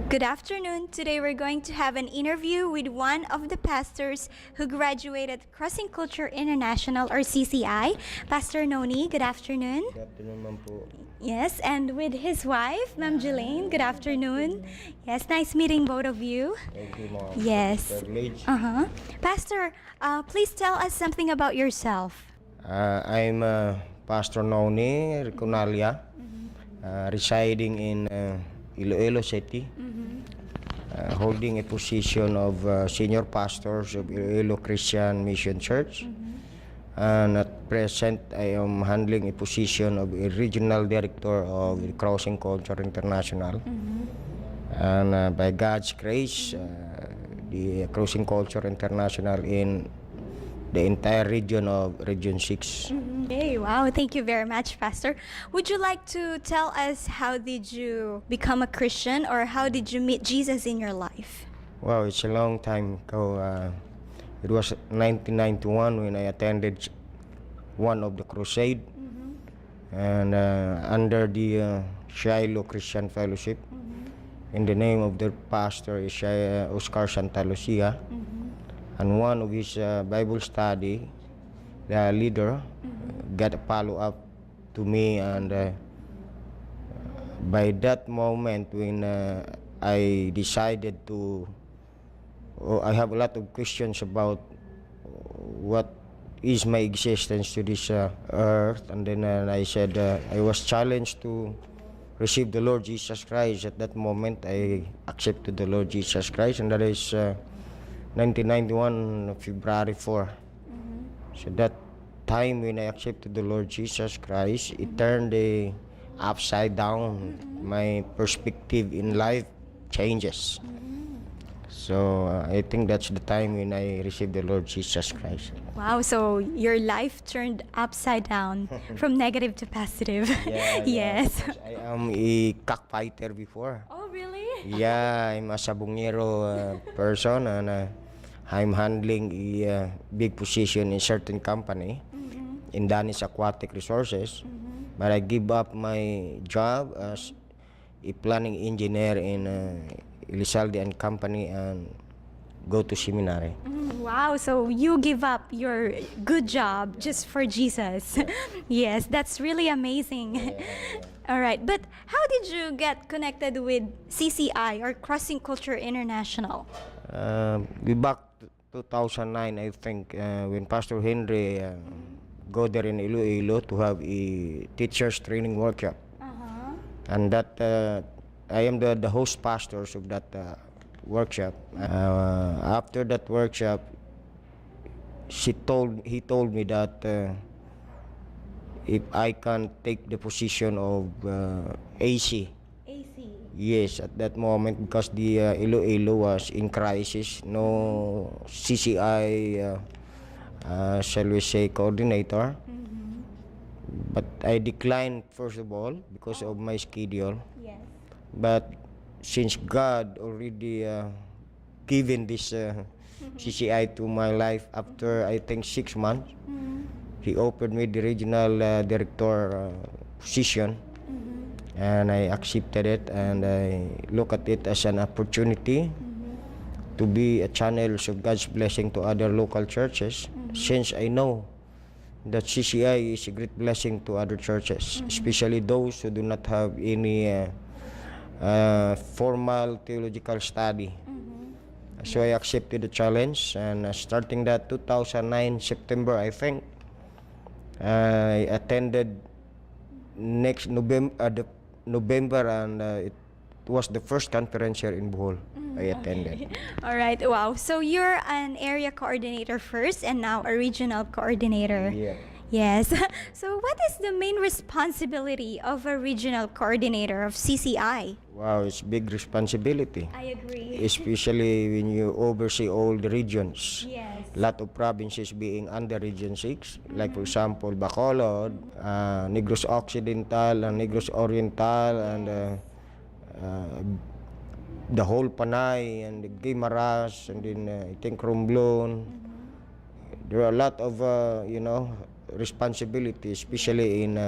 Good afternoon. Today we're going to have an interview with one of the pastors who graduated Crossing Culture International or CCI, Pastor Noni. Good afternoon. Good afternoon, ma'am po. Yes, and with his wife, Ma'am Jelaine. Good afternoon. Yes, nice meeting both of you. Thank you, ma'am. Yes. Privilege. Pastor, please tell us something about yourself. I'm Pastor Noni Riconalia, residing in Iloilo City, holding a position of senior pastors of Iloilo Christian Mission Church. And at present, I am handling a position of a regional director of the Crossing Culture International. And by God's grace, the Crossing Culture International in the entire region of Region 6. Hey, wow, thank you very much, Pastor. Would you like to tell us how did you become a Christian or how did you meet Jesus in your life? Wow, it's a long time ago. It was 1991 when I attended one of the crusade, and under the Shiloh Christian Fellowship, in the name of the pastor is Oscar Santa Lucia, and one of his Bible study, the leader, got a follow-up to me, and by that moment when I decided to, I have a lot of questions about what is my existence to this earth, and then I said I was challenged to receive the Lord Jesus Christ. At that moment, I accepted the Lord Jesus Christ, and that is 1991 February 4. So that time when I accepted the Lord Jesus Christ, it turned upside down. My perspective in life changes. So I think that's the time when I received the Lord Jesus Christ. Wow, so your life turned upside down from negative to positive. Yes. Because I am a cockfighter before. Oh, really? Yeah, I'm a sabongero person, and I'm handling a big position in certain company in Danis Aquatic Resources. But I give up my job as a planning engineer in Elizalde and Company and go to seminary. Wow, so you give up your good job just for Jesus. Yes, that's really amazing. All right, but how did you get connected with CCI or Crossing Culture International? We back 2009, I think, when Pastor Henry go there in Iloilo to have a teachers training workshop. And that I am the host pastors of that workshop. After that workshop, he told me that if I can take the position of AC. AC. Yes, at that moment, because the Iloilo was in crisis, no CCI, shall we say, coordinator. But I declined, first of all, because of my schedule. Yes. But since God already given this CCI to my life after, I think, 6 months, He offered me the regional director position. And I accepted it, and I look at it as an opportunity to be a channel of God's blessing to other local churches, since I know that CCI is a great blessing to other churches, especially those who do not have any formal theological study. So I accepted the challenge, and starting that 2009 September, I think, I attended next November, and it was the first conference here in Bohol I attended. All right, wow. So you're an area coordinator first and now a regional coordinator. Yeah. Yes. So what is the main responsibility of a regional coordinator of CCI? Wow, it's big responsibility, I agree. especially when you oversee all the regions. Yes. Lot of provinces being under Region 6, like for example, Bacolod, Negros Occidental, and Negros Oriental, and the whole Panay, and the Guimaras, and then I think Romblon. There are a lot of, responsibility, especially in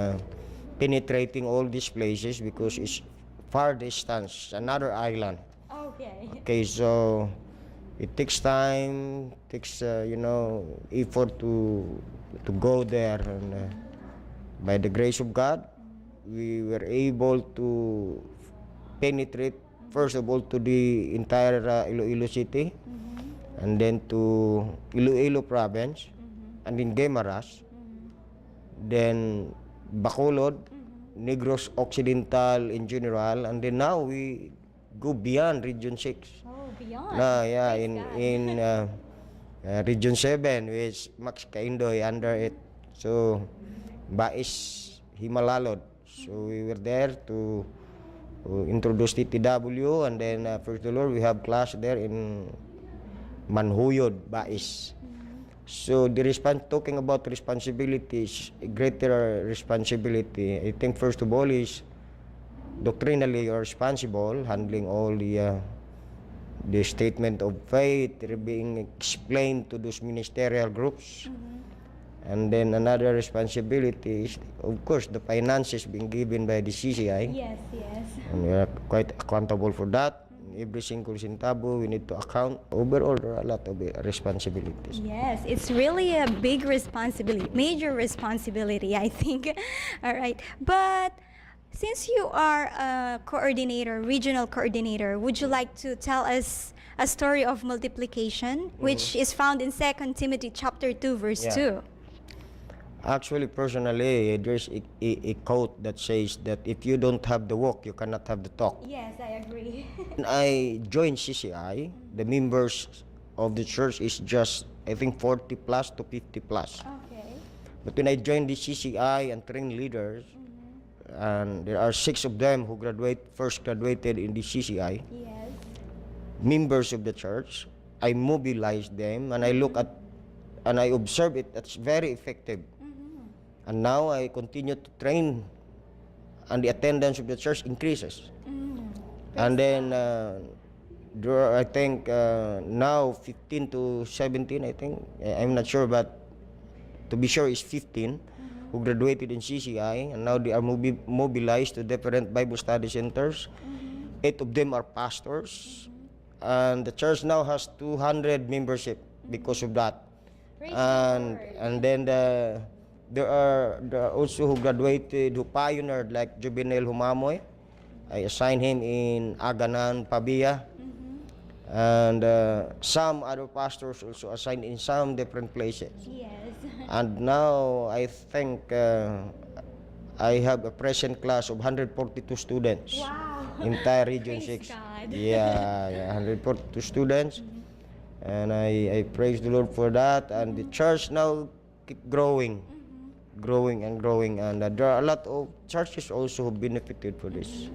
penetrating all these places, because it's far distance, another island. Okay. Okay, so it takes time, takes effort to go there, and by the grace of God, we were able to penetrate first of all to the entire Iloilo City, and then to Iloilo Province, and in Guimaras, then Bacolod, Negros Occidental in general, and then now we go beyond Region 6. Oh, beyond. Yeah, Praise in God. Region 7, which Max Kaindoy under it. So, Bais Himalalod. So we were there to introduce TTW, and then first the Lord, we have class there in Manhuyod, Bais. So talking about responsibilities, greater responsibility, I think first of all is doctrinally you're responsible, handling all the statement of faith being explained to those ministerial groups. And then another responsibility is, of course, the finances being given by the CCI. Yes, yes. And we are quite accountable for that. Every single centavo we need to account. Overall, there are a lot of responsibilities. Yes, it's really a big responsibility, major responsibility, I think. All right. But since you are a coordinator, regional coordinator, would you like to tell us a story of multiplication, which is found in 2 Timothy chapter 2, verse Yeah. 2? Actually, personally, there's a quote that says that if you don't have the walk, you cannot have the talk. Yes, I agree. When I joined CCI, the members of the church is just, I think, 40 plus to 50 plus. Okay. But when I joined the CCI and trained leaders, and there are 6 of them who first graduated in the CCI, Yes. members of the church, I mobilized them, and I look at, and I observe it, that's very effective. And now I continue to train, and the attendance of the church increases. And then there are, I think, now 15 to 17, I think, I'm not sure, but to be sure is 15 who graduated in CCI, and now they are mobilized to different Bible study centers. 8 of them are pastors, and the church now has 200 membership because of that. Praise And then there are also who graduated, who pioneered, like Juvenel Humamoy. I assigned him in Aganan, Pabia. And some other pastors also assigned in some different places. Yes. And now I think I have a present class of 142 students. Wow. Entire Region Praise 6. God. Yeah, 142 students. And I praise the Lord for that. And the church now keep growing. Growing and growing, and there are a lot of churches also who benefited for this.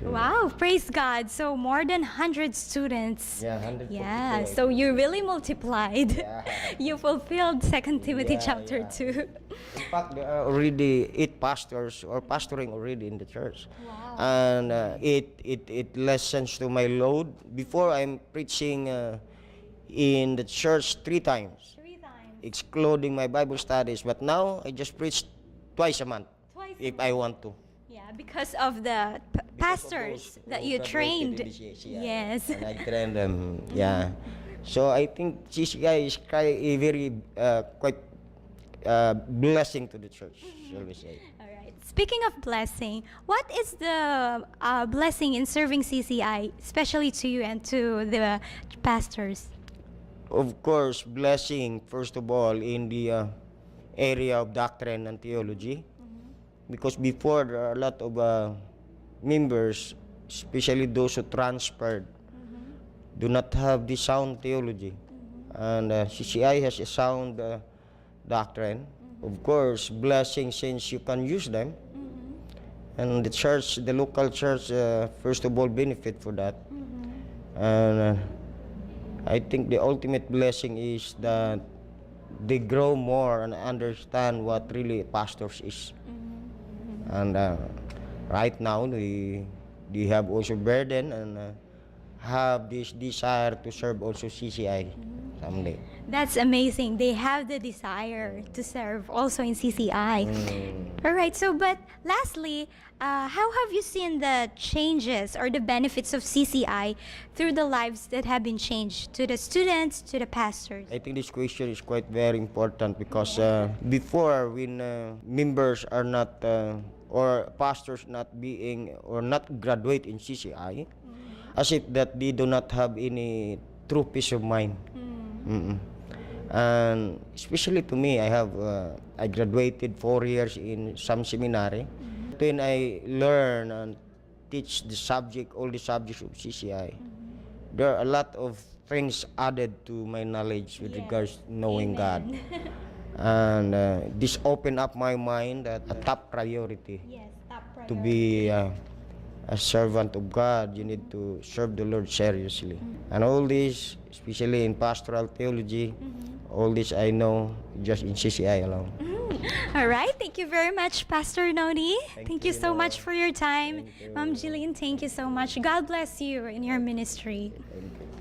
Wow, praise God. So more than 100 students. Yeah, 142. Yeah, so you really multiplied. Yeah. You fulfilled 2 Timothy Yeah, chapter yeah. 2. In fact, there are already 8 pastors or pastoring already in the church. Wow. And it lessens to my load. Before, I'm preaching in the church 3 times, 3 times. excluding my Bible studies. But now, I just preach twice a month Twice a if I want to. Yeah, because of the pastors that you trained. Yes. And I trained them, yeah. So I think CCI is quite blessing to the church, shall we say. All right. Speaking of blessing, what is the blessing in serving CCI, especially to you and to the pastors? Of course, blessing, first of all, in the area of doctrine and theology. Because before, there are a lot of members, especially those who transferred, do not have the sound theology. And CCI has a sound doctrine. Of course, blessing since you can use them. And the church, the local church, first of all, benefit for that. And I think the ultimate blessing is that they grow more and understand what really pastors is. And right now, they have also burden and have this desire to serve also CCI. someday. That's amazing. They have the desire to serve also in CCI. All right. So, but lastly, how have you seen the changes or the benefits of CCI through the lives that have been changed to the students, to the pastors? I think this question is quite very important because before, when members are not or pastors not being or not graduate in CCI, as if that they do not have any true peace of mind. Mm-mm. And especially to me, I graduated 4 years in some seminary. When I learn and teach the subject, all the subjects of CCI, there are a lot of things added to my knowledge with regards to knowing God. And this opened up my mind that a top priority Yes, top to be a servant of God. You need to serve the Lord seriously. And all this, especially in pastoral theology, all this I know just in CCI alone. All right. Thank you very much, Pastor Noni. Thank you you, so Noah. much for your time. Thank you. Ma'am Jillian, thank you so much. God bless you in your ministry. Thank you.